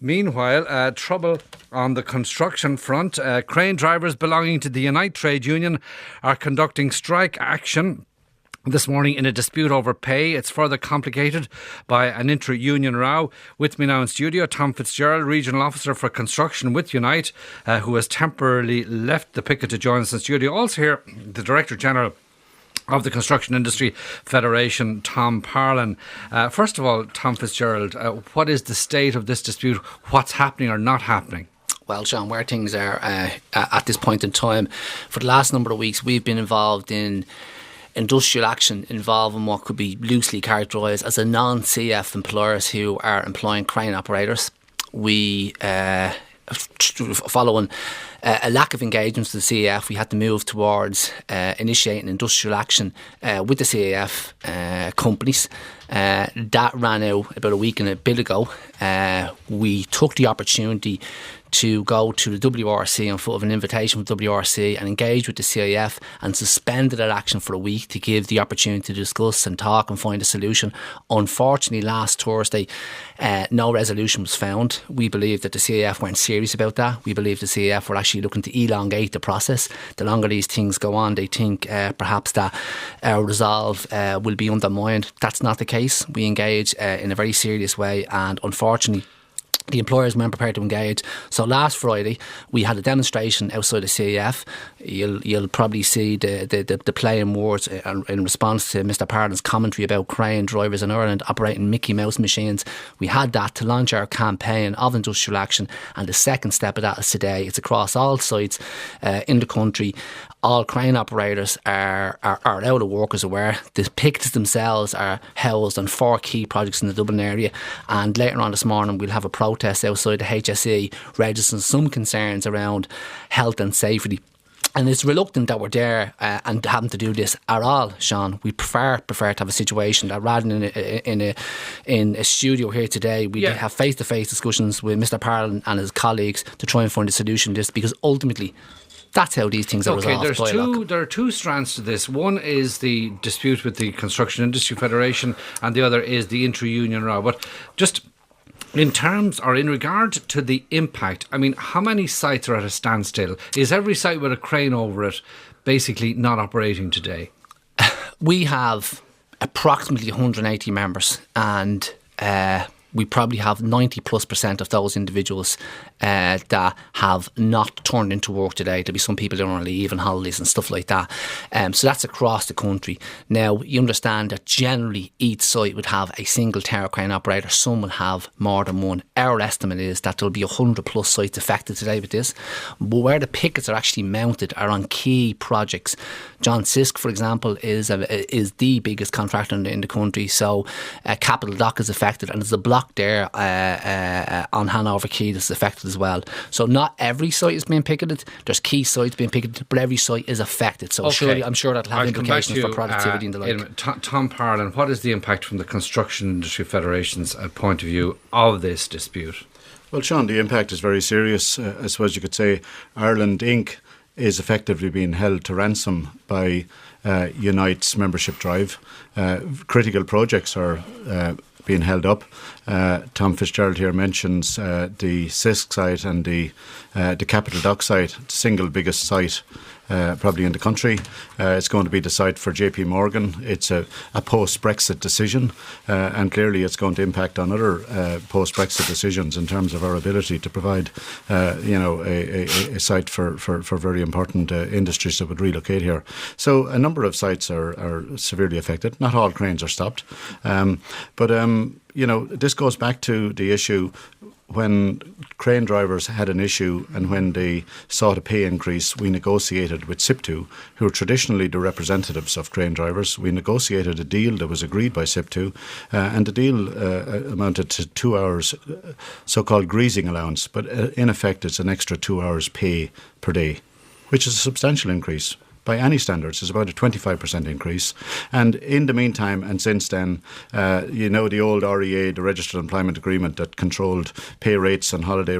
Meanwhile, trouble on the construction front. Crane drivers belonging to the Unite Trade Union are conducting strike action this morning in a dispute over pay. It's further complicated by an intra-union row. With me now in studio, Tom Fitzgerald, Regional Officer for Construction with Unite, who has temporarily left the picket to join us in studio. Also here, the Director General of the Construction Industry Federation, Tom Parlon. First of all, Tom Fitzgerald, what is the state of this dispute? What's happening or not happening? Well, Sean, where things are at this point in time, for the last number of weeks, we've been involved in industrial action involving what could be loosely characterised as a non-CF employers who are employing crane operators. We, following a lack of engagement with the CAF, we had to move towards initiating industrial action with the CAF companies. That ran out about a week and a bit ago. We took the opportunity to go to the WRC on foot of an invitation from WRC and engage with the CIF and suspended that action for a week to give the opportunity to discuss and talk and find a solution. Unfortunately, last Thursday, no resolution was found. We believe that the CIF weren't serious about that. We believe the CIF were actually looking to elongate the process. The longer these things go on, they think perhaps that our resolve will be undermined. That's not the case. We engage in a very serious way, and unfortunately, the employers weren't prepared to engage. So last Friday we had a demonstration outside the CAF. You'll probably see the play in words in response to Mr. Parlon's commentary about crane drivers in Ireland operating Mickey Mouse machines. We had that to launch our campaign of industrial action, and the second step of that is today. It's across all sites in the country. All crane operators are out of work, as it were. The pickets themselves are housed on 4 key projects in the Dublin area, and later on this morning we'll have a protest outside the HSE registering some concerns around health and safety. And it's reluctant that we're there and having to do this at all, Sean. We prefer to have a situation that rather than in a studio here today, we have face-to-face discussions with Mr. Parlon and his colleagues to try and find a solution to this, because ultimately that's how these things are resolved. There are two strands to this. One is the dispute with the Construction Industry Federation, and the other is the intra-union row. But just in terms or in regard to the impact, I mean, how many sites are at a standstill? Is every site with a crane over it basically not operating today? We have approximately 180 members, and we probably have 90+% of those individuals that have not turned into work today. There'll be some people that are on leave and holidays and stuff like that. So that's across the country. Now, you understand that generally each site would have a single tower crane operator. Some will have more than one. Our estimate is that there'll be 100+ sites affected today with this. But where the pickets are actually mounted are on key projects. John Sisk, for example, is the biggest contractor in the country. So Capital Dock is affected, and there's a block there on Hanover Quay that's affected as well. So not every site is being picketed. There's key sites being picketed, but every site is affected. So surely, I'm sure that'll have implications for productivity and the like. Tom Parlon, what is the impact from the Construction Industry Federation's point of view of this dispute? Well, Sean, the impact is very serious. I suppose you could say Ireland Inc. is effectively being held to ransom by Unite's membership drive. Critical projects are being held up. Tom Fitzgerald here mentions the Sisk site and the Capital Dock site, the single biggest site probably in the country. It's going to be the site for JP Morgan. It's a post-Brexit decision, and clearly it's going to impact on other post-Brexit decisions in terms of our ability to provide a site for very important industries that would relocate here. So a number of sites are severely affected. Not all cranes are stopped, but this goes back to the issue when crane drivers had an issue and when they sought a pay increase. We negotiated with SIPTU, who are traditionally the representatives of crane drivers. We negotiated a deal that was agreed by SIPTU, and the deal amounted to 2 hours so-called greasing allowance, but in effect it's an extra 2 hours pay per day, which is a substantial increase. By any standards, it's about a 25% increase. And in the meantime, and since then, the old REA, the Registered Employment Agreement that controlled pay rates and holiday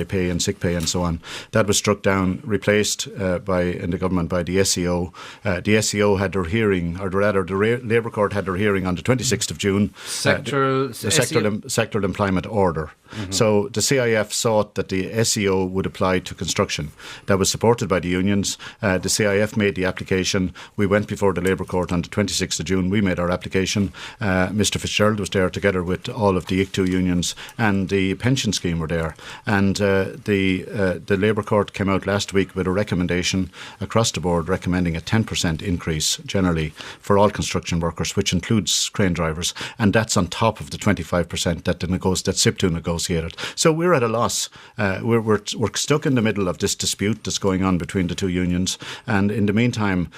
pay and sick pay and so on, that was struck down, replaced in the government by the SEO. The SEO had their hearing, or rather the Labour Court had their hearing on the 26th of June. Sectoral Sectoral Employment Order. So the CIF sought that the SEO would apply to construction. That was supported by the unions. The CIF made the application. We went before the Labour Court on the 26th of June. We made our application. Mr. Fitzgerald was there together with all of the ICTU unions, and the pension scheme were there. And the Labour Court came out last week with a recommendation across the board recommending a 10% increase generally for all construction workers, which includes crane drivers, and that's on top of the 25% that SIPTU negotiated. So we're at a loss. We're stuck in the middle of this dispute that's going on between the two unions, and in the meantime,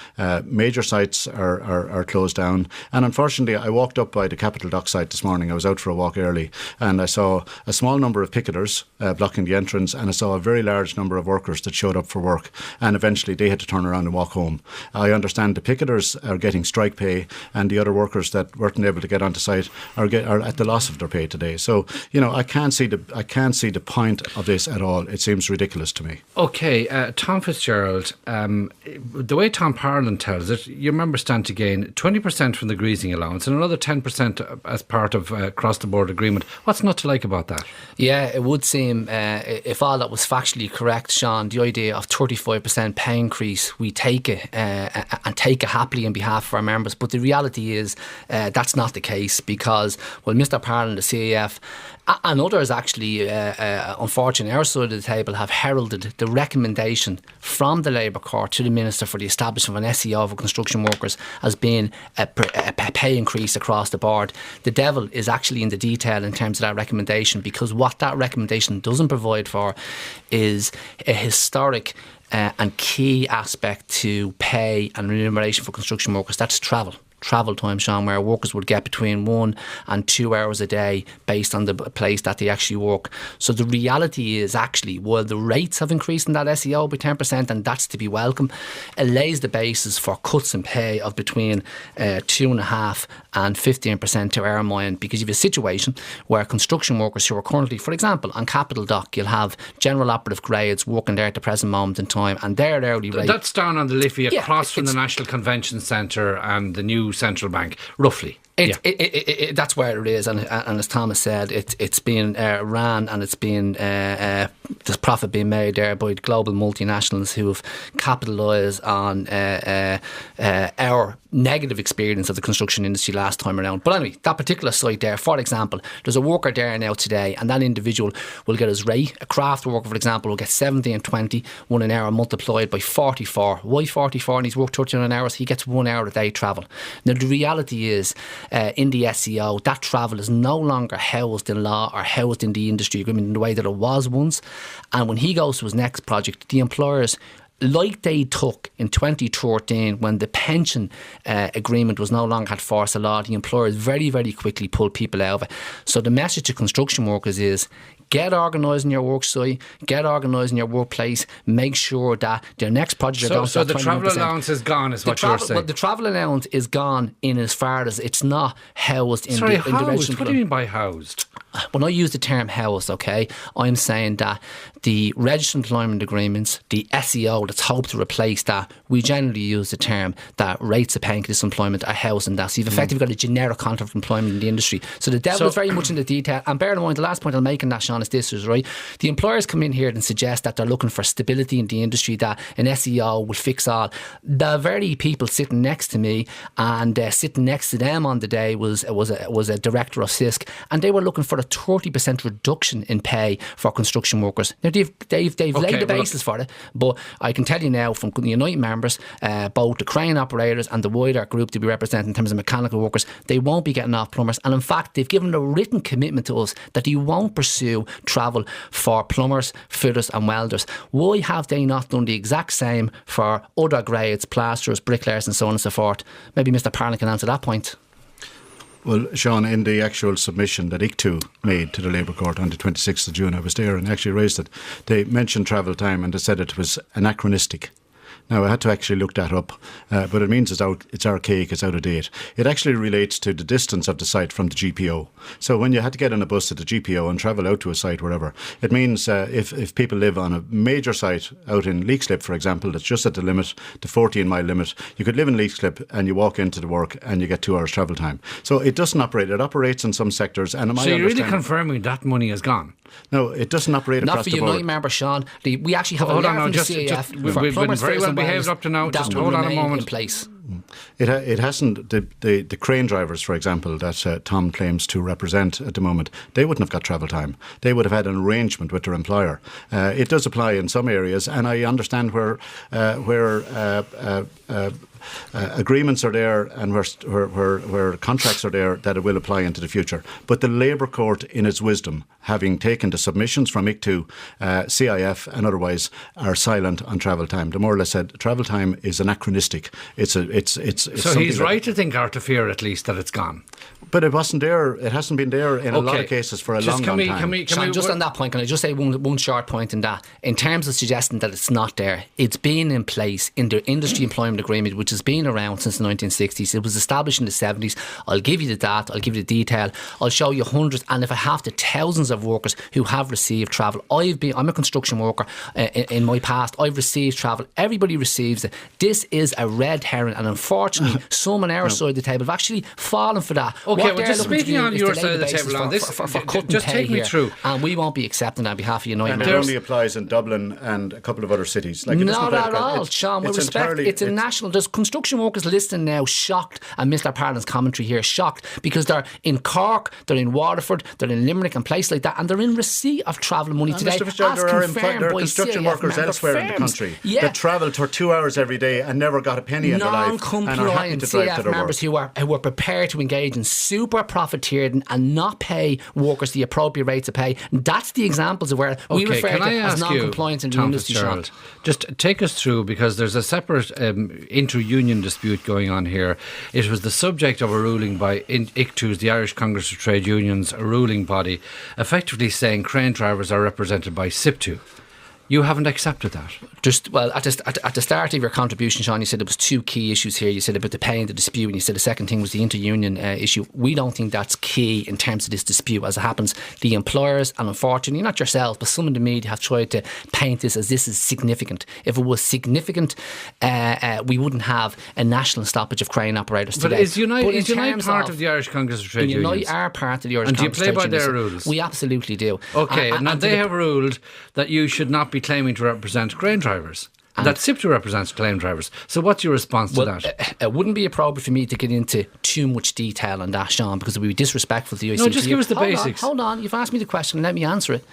major sites are closed down. And unfortunately, I walked up by the Capital Dock site this morning. I was out for a walk early, and I saw a small number of picketers blocking the entrance, and I saw a very large number of workers that showed up for work, and eventually they had to turn around and walk home. I understand the picketers are getting strike pay, and the other workers that weren't able to get onto site are at the loss of their pay today. So, I can't see the point of this at all. It seems ridiculous to me. Okay, Tom Fitzgerald, the way Tom Parlon tells it, your members stand to gain 20% from the greasing allowance and another 10% as part of across-the-board agreement. What's not to like about that? Yeah, it would seem, if all that was factually correct, Sean, the idea of 35% pay increase, we take it and take it happily on behalf of our members. But the reality is that's not the case, because, well, Mr. Parlon, the CAF, and others actually, unfortunately, our side of the table have heralded the recommendation from the Labour Court to the Minister for the establishment of an SEO for construction workers as being a pay increase across the board. The devil is actually in the detail in terms of that recommendation, because what that recommendation doesn't provide for is a historic and key aspect to pay and remuneration for construction workers. That's travel time, Sean, where workers would get between 1 and 2 hours a day based on the place that they actually work. So the reality is, actually, while the rates have increased in that SEO by 10%, and that's to be welcome, it lays the basis for cuts in pay of between 2.5% and 15% to our mind, because you have a situation where construction workers who are currently, for example, on Capital Dock, you'll have general operative grades working there at the present moment in time, and their hourly rate... That's down on the Liffey, across from the National Convention Centre and the new Central Bank, roughly. That's where it is, and as Thomas said, it's been ran, and it's been there's profit being made there by global multinationals who have capitalised on our negative experience of the construction industry last time around. But anyway, that particular site there, for example, there's a worker there now today, and that individual will get his rate. A craft worker, for example, will get 70 and 20, one an hour multiplied by 44. Why 44? And he's worked 39 hours, he gets 1 hour a day travel. Now, the reality is, in the SEO, that travel is no longer housed in law or housed in the industry agreement in the way that it was once. And when he goes to his next project, the employers, like they took in 2013 when the pension agreement was no longer had force of law, the employers very, very quickly pulled people out of it. So the message to construction workers is, get organised in your work site, get organised in your workplace, make sure that their next project... So the travel allowance is gone, is what you're saying? Well, the travel allowance is gone in as far as it's not housed in the... housed? What do you mean by housed? When I use the term housed, okay, I'm saying that the registered employment agreements, the SEO that's hoped to replace that, we generally use the term that rates of pay increase employment are housed in that. So you've effectively got a generic contract of employment in the industry. So the devil is very much in the detail. And bear in mind, the last point I'm making that, Sean, is this, is right. The employers come in here and suggest that they're looking for stability in the industry, that an SEO will fix all. The very people sitting next to me and sitting next to them on the day was a director of CISC, and they were looking for a 30% reduction in pay for construction workers. Now they've laid the basis for it, but I can tell you now from the Unite members, both the crane operators and the wider group to be represented in terms of mechanical workers, they won't be getting off plumbers. And in fact, they've given a written commitment to us that they won't pursue travel for plumbers, fitters and welders. Why have they not done the exact same for other grades, plasterers, bricklayers and so on and so forth? Maybe Mr. Parlon can answer that point. Well, Sean, in the actual submission that ICTU made to the Labour Court on the 26th of June, I was there and actually raised it. They mentioned travel time and they said it was anachronistic. Now, I had to actually look that up, but it means it's archaic, it's out of date. It actually relates to the distance of the site from the GPO. So when you had to get on a bus to the GPO and travel out to a site, wherever, it means if people live on a major site out in Leixlip, for example, that's just at the limit, the 14-mile limit, you could live in Leixlip and you walk into the work and you get 2 hours travel time. So it doesn't operate. It operates in some sectors. And so you're really confirming that money is gone? No, it doesn't operate Not across for the board. Unite members, Sean. We actually have a Hold on letter now, from the just CAF for we've been plumbers, very fitters well and behaved welders up to now. that Just will hold on a remain moment. in place. It hasn't. The crane drivers, for example, that Tom claims to represent at the moment, they wouldn't have got travel time. They would have had an arrangement with their employer. It does apply in some areas, and I understand where agreements are there and where contracts are there that it will apply into the future. But the Labour Court, in its wisdom, having taken the submissions from ICTU, CIF and otherwise, are silent on travel time. They more or less said travel time is anachronistic. It's So he's right to think, or to fear at least, that it's gone. But it wasn't there. It hasn't been there in a lot of cases for a long time. Sean, just on that point, can I just say one short point in that? In terms of suggesting that it's not there, it's been in place in the Industry Employment Agreement, which has been around since the 1960s. It was established in the 70s. I'll give you the data, I'll give you the detail, I'll show you hundreds, and if I have to, thousands of workers who have received travel. I'm a construction worker in my past. I've received travel. Everybody receives it. This is a red herring, and unfortunately, some on our side of the table have actually fallen for that. Okay, well, just speaking on your side of the table on this, for cutting just pay take me here, through. and we won't be accepting that on behalf of United. And it only applies in Dublin and a couple of other cities. Like, not at all, Sean. With respect, it's a national. There's construction workers listening now, shocked, and Mr. Parlon's commentary here, shocked, because they're in Cork, they're in Waterford, they're in Limerick and places like that, and they're in receipt of travel money and today. Mr. Fitzgerald, there are construction workers elsewhere in the country that travel for 2 hours every day and never got a penny in their life and are happy to drive to their members work. who are prepared to engage in super profiteering and not pay workers the appropriate rates of pay. That's the examples of where we refer to as non-compliance in the industry. Just take us through, because there's a separate inter-union dispute going on here. It was the subject of a ruling by ICTUs, the Irish Congress of Trade Unions, a ruling body, effectively saying crane drivers are represented by SIPTU. You haven't accepted that. At the start of your contribution, Sean, you said there was two key issues here. You said about the pay and the dispute, and you said the second thing was the inter-union issue. We don't think that's key in terms of this dispute. As it happens, the employers, and unfortunately not yourselves, but some in the media have tried to paint this as this is significant. If it was significant, we wouldn't have a national stoppage of crane operators today. But is Unite part of the Irish Congress of Trade Unions? Unite are part of the Irish Congress of Trade Unions. And do you play by their rules? We absolutely do. Okay, and they have ruled that you should not be claiming to represent crane drivers. That SIPTU represents crane drivers. So what's your response to that? It wouldn't be appropriate for me to get into too much detail on that, Sean, because it would be disrespectful to the ICTU. No, just give us the basics. Hold on, you've asked me the question, let me answer it.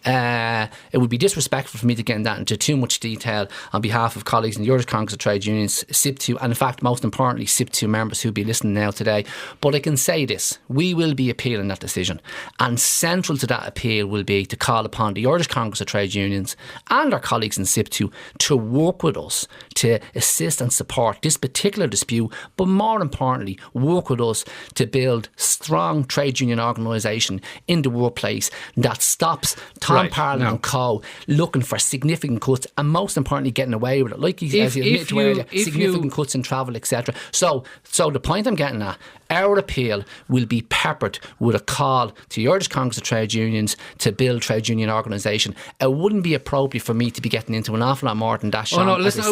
It would be disrespectful for me to get into too much detail on behalf of colleagues in the Irish Congress of Trade Unions, SIPTU, and in fact, most importantly, SIPTU members who'll be listening now today. But I can say this, we will be appealing that decision, and central to that appeal will be to call upon the Irish Congress of Trade Unions and our colleagues in SIPTU to work with us to assist and support this particular dispute, but more importantly, work with us to build strong trade union organisation in the workplace that stops Tom Parlon and co looking for significant cuts, and most importantly getting away with it, like he admitted to earlier, significant cuts in travel, etc. So the point I'm getting at, our appeal will be peppered with a call to the Irish Congress of Trade Unions to build trade union organisation. It wouldn't be appropriate for me to be getting into an awful lot more than that, Sean. Oh no, listen,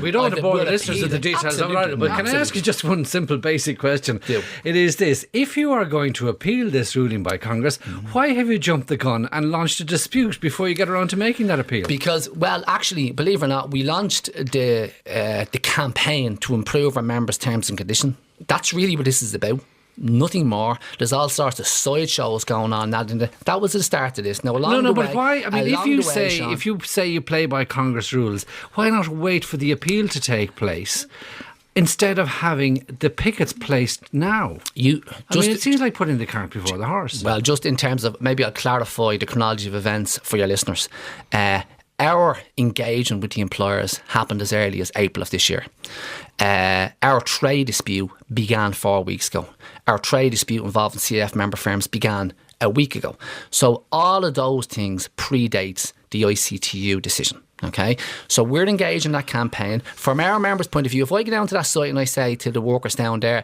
we don't want to bore the listeners with the details of it, but can I ask you just one simple basic question? It is this: if you are going to appeal this ruling by Congress, why have you jumped the gun and launched a dispute before you get around to making that appeal? Because, well, actually, believe it or not, we launched the campaign to improve our members' terms and conditions. That's really what this is about. Nothing more. There's all sorts of side shows going on. That was the start of this. Now, but why? I mean, if you say you play by Congress rules, why not wait for the appeal to take place instead of having the pickets placed now? It seems like putting the cart before the horse. Well, just in terms of, maybe I'll clarify the chronology of events for your listeners. Our engagement with the employers happened as early as April of this year. Our trade dispute began 4 weeks ago. Our trade dispute involving CF member firms began a week ago. So all of those things predates the ICTU decision. Okay, so we're engaged in that campaign. From our members' point of view, if I go down to that site and I say to the workers down there,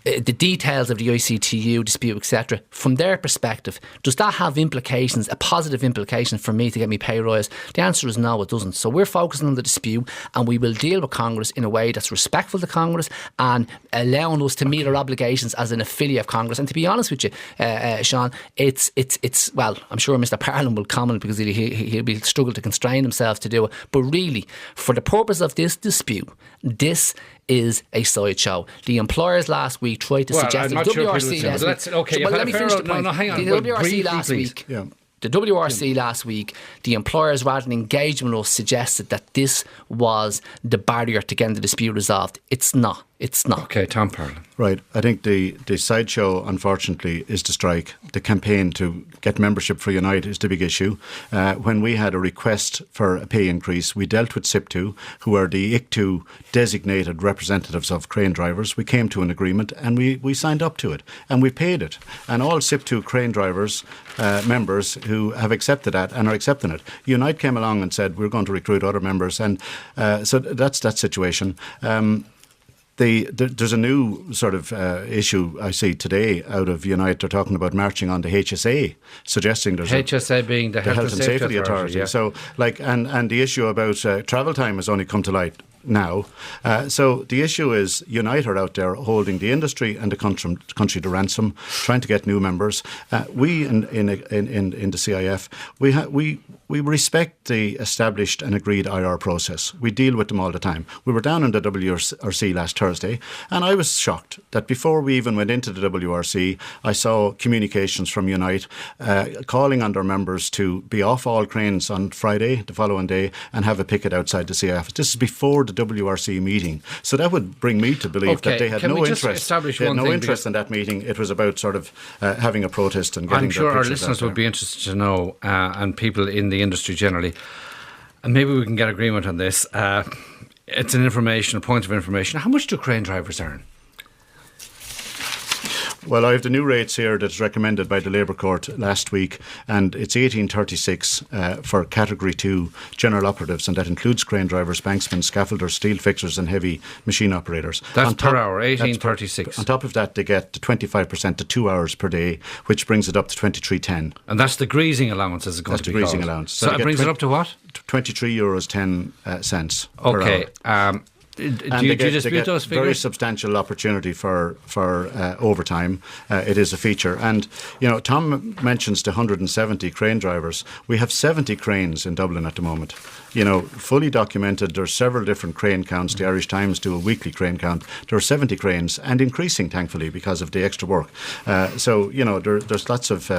the details of the ICTU dispute, etc., from their perspective, does that have implications, a positive implication for me to get me pay rise? The answer is no, it doesn't. So we're focusing on the dispute, and we will deal with Congress in a way that's respectful to Congress and allowing us to meet our obligations as an affiliate of Congress. And to be honest with you, Sean, it's well, I'm sure Mr. Parlon will comment because he'll be struggle to constrain himself to do it. But really, for the purpose of this dispute, this is a sideshow. The employers last week tried to suggest the WRC last week. Well, let me finish the point. No, hang on. The WRC last week. Yeah. The WRC last week, the employers, rather than engaging with us, suggested that this was the barrier to getting the dispute resolved. It's not. It's not. Okay, Tom Parlon. Right. I think the sideshow, unfortunately, is the strike. The campaign to get membership for Unite is the big issue. When we had a request for a pay increase, we dealt with SIP2, who are the ICTU designated representatives of crane drivers. We came to an agreement and we signed up to it and we paid it. And all SIP2 crane drivers, members who have accepted that and are accepting it. Unite came along and said, we're going to recruit other members. And so that's that situation. There's a new sort of issue I see today out of Unite. They're talking about marching on the HSA, suggesting there's HSA being the Health and Safety Authority. Yeah. So, and the issue about travel time has only come to light now. So the issue is Unite are out there holding the industry and the country to ransom, trying to get new members. We in the CIF, we respect the established and agreed IR process. We deal with them all the time. We were down in the WRC last Thursday, and I was shocked that before we even went into the WRC, I saw communications from Unite calling on their members to be off all cranes on Friday, the following day, and have a picket outside the CIF. This is before the WRC meeting. So that would bring me to believe that they had no interest. They had no interest in that meeting. It was about sort of having a protest and getting. I'm sure our listeners would be interested to know, and people in the industry generally, and maybe we can get agreement on this. It's an information, a point of information. How much do crane drivers earn? Well, I have the new rates here that's recommended by the Labour Court last week, and it's 1836 for Category 2 general operatives, and that includes crane drivers, banksmen, scaffolders, steel fixers and heavy machine operators. That's per hour, 1836. On top of that, they get 25% to 2 hours per day, which brings it up to 23.10. And that's the greasing allowance, as it's going to be called. That's the greasing allowance. So that brings it up to what? €23.10 okay. per hour. Do you dispute those figures? Very substantial opportunity for overtime. It is a feature. And, you know, Tom mentions the 170 crane drivers. We have 70 cranes in Dublin at the moment. You know, fully documented. There's several different crane counts. The Irish Times do a weekly crane count. There are 70 cranes and increasing, thankfully, because of the extra work. So, you know, there's lots of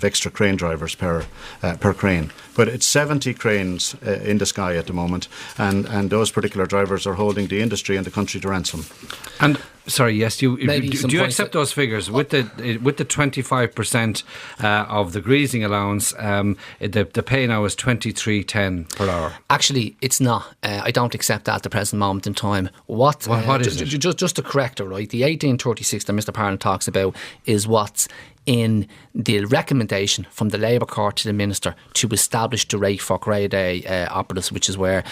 extra crane drivers per crane. But it's 70 cranes in the sky at the moment. And those particular drivers are holding the industry and the country to ransom. And sorry, yes, do you accept those figures with the 25% of the greasing allowance? The pay now is 23.10 per hour. Actually, it's not. I don't accept that at the present moment in time. What is it? Just to correct it, right? The 1836 that Mr. Parlon talks about is what's in the recommendation from the Labour Court to the Minister to establish the rate for grade A operatives, which is where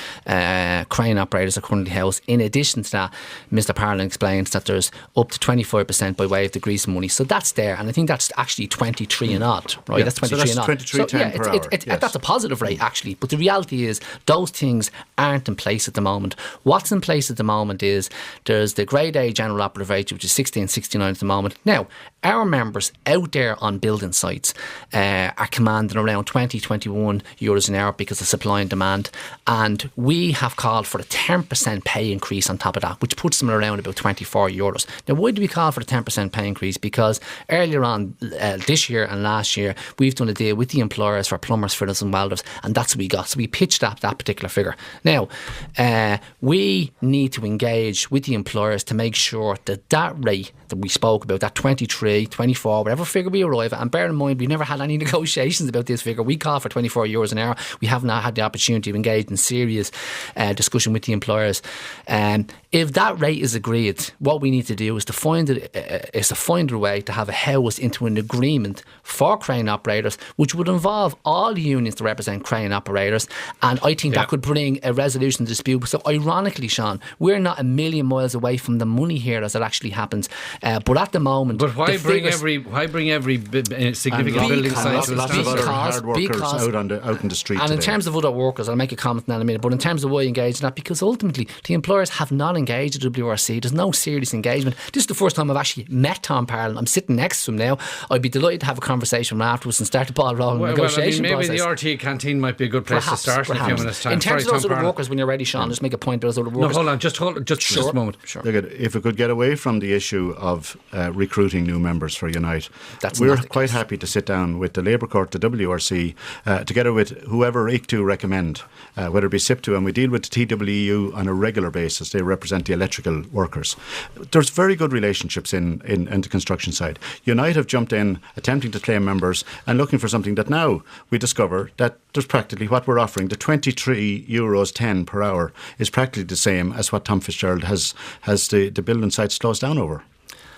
crane operators are currently housed. In addition to that, Mr. Parlon explains that there's up to 25% by way of the greasing money. So that's there, and I think that's actually 23 and odd, right? Yeah, that's 23 so that's and odd. 23.10 per hour. Yes. That's a positive rate, actually. But the reality is those things aren't in place at the moment. What's in place at the moment is there's the grade A general operative rate, which is 16.69 at the moment. Now, our members out there on building sites are commanding around 20-21 euros an hour because of supply and demand, and we have called for a 10% pay increase on top of that, which puts them around about 24 euros. Now, why do we call for a 10% pay increase? Because earlier on this year and last year we've done a deal with the employers for plumbers, fitters and welders, and that's what we got. So we pitched up that particular figure. Now, we need to engage with the employers to make sure that that rate that we spoke about, that 23, 24, whatever figure we arrive at, and bear in mind, we've never had any negotiations about this figure. We call for €24 an hour. We have not had the opportunity to engage in serious discussion with the employers. If that rate is agreed, what we need to do is to find a way to have a house into an agreement for crane operators, which would involve all the unions to represent crane operators, and I think that could bring a resolution to the dispute. So ironically, Sean, we're not a million miles away from the money here as it actually happens, but at the moment, but why bring every significant building site to a standstill? Hard workers out in the street and today. In terms of other workers, I'll make a comment in a minute, but in terms of why engage in that, because ultimately the employers have not engaged with WRC. There's no serious engagement. This is the first time I've actually met Tom Parlon. I'm sitting next to him now. I'd be delighted to have a conversation with him afterwards and start the ball rolling negotiation process. Maybe the RT canteen might be a good place to start in a few minutes' time. In terms of those other workers, when you're ready, Sean, just make a point about those other workers. No, hold on, just a moment. Sure. Look, if we could get away from the issue of recruiting new members for Unite, That's we're not the quite case. happy to sit down with the Labour Court, the WRC, together with whoever ICTU recommend, whether it be SIPTU, and we deal with the TWU on a regular basis. They represent the electrical workers. There's very good relationships in the construction side. Unite have jumped in, attempting to claim members and looking for something that now we discover that there's practically what we're offering. The €23.10 per hour is practically the same as what Tom Fitzgerald has the building sites closed down over.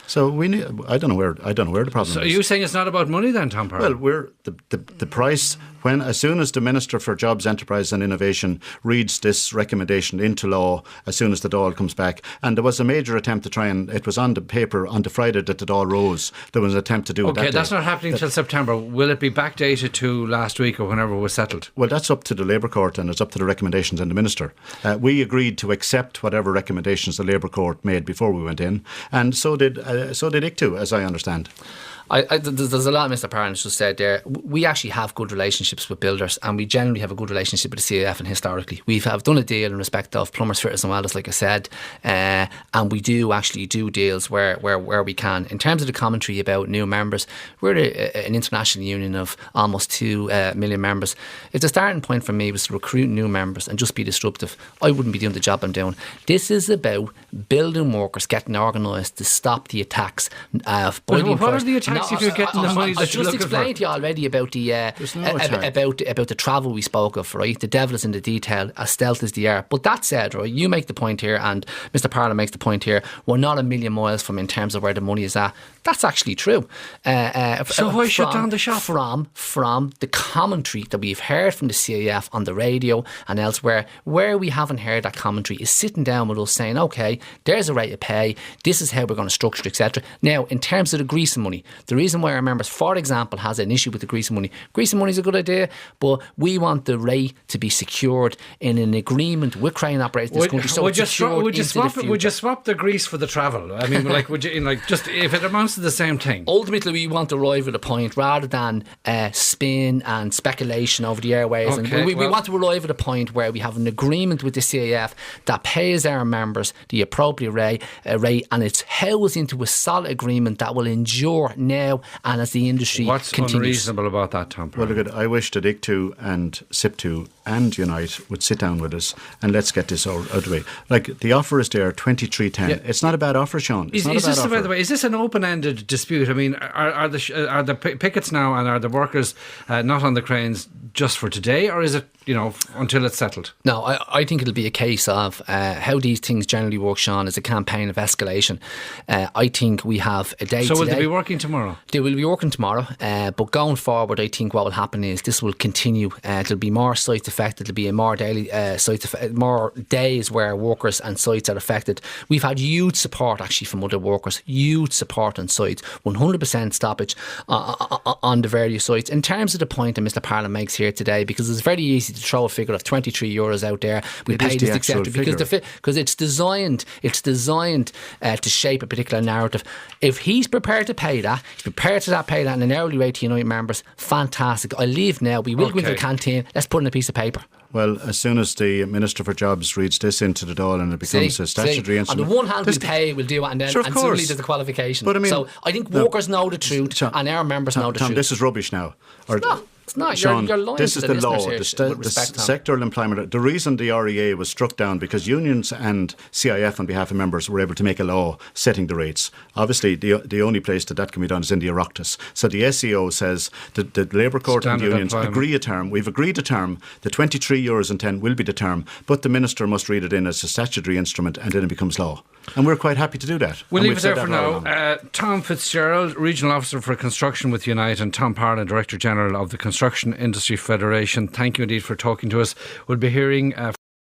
So I don't know where the problem is. So are you saying it's not about money then, Tom Parlon? Well, we're the price. As soon as the Minister for Jobs, Enterprise and Innovation reads this recommendation into law, as soon as the Dáil comes back, and there was a major attempt to try and, it was on the paper on the Friday that the Dáil rose, there was an attempt to do it that day. Okay, that's not happening until September. Will it be backdated to last week or whenever it was settled? Well, that's up to the Labour Court and it's up to the recommendations and the Minister. We agreed to accept whatever recommendations the Labour Court made before we went in, and so did ICTU, as I understand. There's a lot Mr. Parlon just said there. We actually have good relationships with builders, and we generally have a good relationship with the CAF, and historically we have done a deal in respect of plumbers, fitters and welders, like I said, and we do actually do deals where we can. In terms of the commentary about new members, we're an international union of almost 2 million members. If the starting point for me was to recruit new members and just be disruptive, I wouldn't be doing the job I'm doing. This is about building workers getting organised to stop the attacks by the employers. What are the attacks if you're getting the money that you're looking for? I just explained to you already about the about the travel we spoke of, right? The devil is in the detail, as stealth is the art. But that said, right, you make the point here, and Mr. Parlon makes the point here, we're not a million miles from in terms of where the money is at. That's actually true. So why shut down the shop? From the commentary that we've heard from the CAF on the radio and elsewhere, where we haven't heard that commentary is sitting down with us saying, okay, there's a rate of pay, this is how we're going to structure it, etc. Now, in terms of the greasing money, the reason why our members, for example, has an issue with the greasing money is a good idea, but we want the rate to be secured in an agreement with crane operators in this country. So would you swap the grease for the travel? I mean, like, would you, like, just if it amounts to the same thing? Ultimately, we want to arrive at a point rather than spin and speculation over the airways. Okay, and we want to arrive at a point where we have an agreement with the CAF that pays our members the appropriate rate, and it's housed into a solid agreement that will endure now and as the industry What's continues. unreasonable about that, Tom Parlon? Well, look, I wish that ICTU and SIPTU and Unite would sit down with us and let's get this out of the way. Like, the offer is there, 23.10. Yeah. It's not a bad offer, Sean. It's not a bad offer. By the way, is this an open-ended dispute? I mean, are the pickets now and are the workers not on the cranes just for today, or is it, until it's settled? No, I think it'll be a case of how these things generally work, Sean, is a campaign of escalation. I think we have a day. So will they be working tomorrow? They will be working tomorrow, but going forward, I think what will happen is this will continue. There'll be more sites affected. There'll be more daily more days where workers and sites are affected. We've had huge support actually from other workers, huge support on sites, 100% stoppage on the various sites. In terms of the point that Mr. Parlon makes here today, because it's very easy to throw a figure of €23 out there. We pay this, etc. Because it's designed to shape a particular narrative. If he's prepared to pay that, pay that in an hourly rate to Unite members, fantastic. I leave now. We will go into the canteen. Let's put in a piece of paper. Well, as soon as the Minister for Jobs reads this into the Dáil and it becomes a statutory instrument. On the one hand, we'll pay, we'll do it, and then suddenly there's a qualification. But I mean, so I think workers know the truth, and our members know the truth. Tom, this is rubbish now. It's not. Sean, you're lying this to is the the law. listeners here, with The respect, Tom. sectoral employment. The reason the REA was struck down because unions and CIF on behalf of members were able to make a law setting the rates. Obviously, the only place that can be done is in the Oireachtas. So the SEO says that the Labour Court Standard and the unions employment. agree a term. We've agreed a term. The €23.10 will be the term, but the minister must read it in as a statutory instrument, and then it becomes law. And we're quite happy to do that. We'll And leave we've it said there for that all now. along. Tom Fitzgerald, Regional Officer for Construction with Unite, and Tom Parlon, Director General of the Construction Industry Federation. Thank you indeed for talking to us. We'll be hearing